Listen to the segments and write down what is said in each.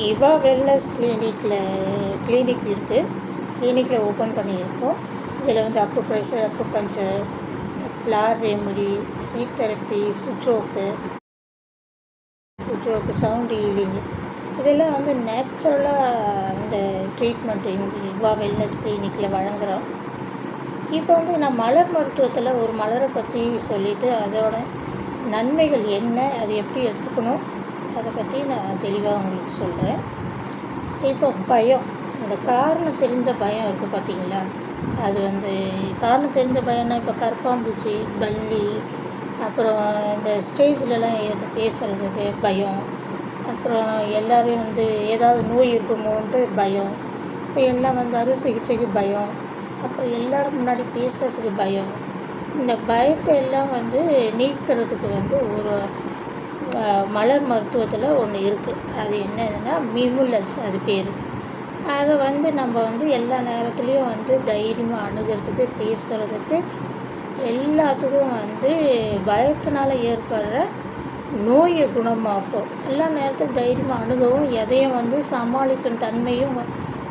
இவா wellness clinic இருக்குது. கிளினிக்கில் ஓப்பன் பண்ணியிருக்கோம். இதில் வந்து acupressure, acupuncture, flower remedy, seed therapy, Su Jok, sound healing, இதெல்லாம் வந்து நேச்சுரலாக இந்த ட்ரீட்மெண்ட்டு இவா வெல்னஸ் கிளினிக்கில் வழங்குகிறோம். இப்போ வந்து நான் மலர் மருத்துவத்தில் ஒரு மலரை பற்றி சொல்லிவிட்டு அதோட நன்மைகள் என்ன, அது எப்படி எடுத்துக்கணும், அதை பற்றி நான் தெளிவாக உங்களுக்கு சொல்கிறேன். இப்போ பயம், இந்த காரணம் தெரிஞ்ச பயம் இருக்குது பார்த்தீங்களா, அது வந்து காரணம் தெரிஞ்ச பயம்னா இப்போ கரப்பாம்பூச்சி, பல்லி, அப்புறம் இந்த ஸ்டேஜ்லலாம் பேசுகிறதுக்கு பயம், அப்புறம் எல்லோரும் வந்து ஏதாவது நோய் இருக்குமோன்ட்டு பயம், இப்போ எல்லாம் வந்து அறுவை சிகிச்சைக்கு பயம், அப்புறம் எல்லோரும் முன்னாடி பேசுகிறதுக்கு பயம். இந்த பயத்தை எல்லாம் வந்து நீக்கிறதுக்கு வந்து ஒரு மலர் மருத்துவத்தில் ஒன்று இருக்குது. அது என்னதுன்னா மிமுலஸ், அது பேர். அதை வந்து நம்ம வந்து எல்லா நேரத்துலேயும் வந்து தைரியமாக அணுகிறதுக்கு, பேசுகிறதுக்கு, எல்லாத்துக்கும் வந்து பயத்தினால ஏற்படுற நோயை குணமாக்கும். எல்லா நேரத்திலும் தைரியமாக அணுகவும் எதையும் வந்து சமாளிக்கும் தன்மையும்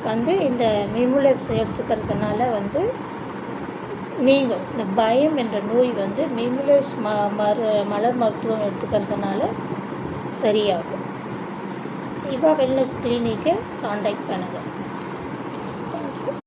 வந்து இந்த மிமுலஸ் எடுத்துக்கிறதுனால வந்து நீங்கும். இந்த பயம் என்ற நோய் வந்து மிமுலஸ் மலர் மருத்துவம் எடுத்துக்கிறதுனால சரியாகும். இவா வெல்னஸ் கிளினிக்கை காண்டாக்ட் பண்ணுங்கள்.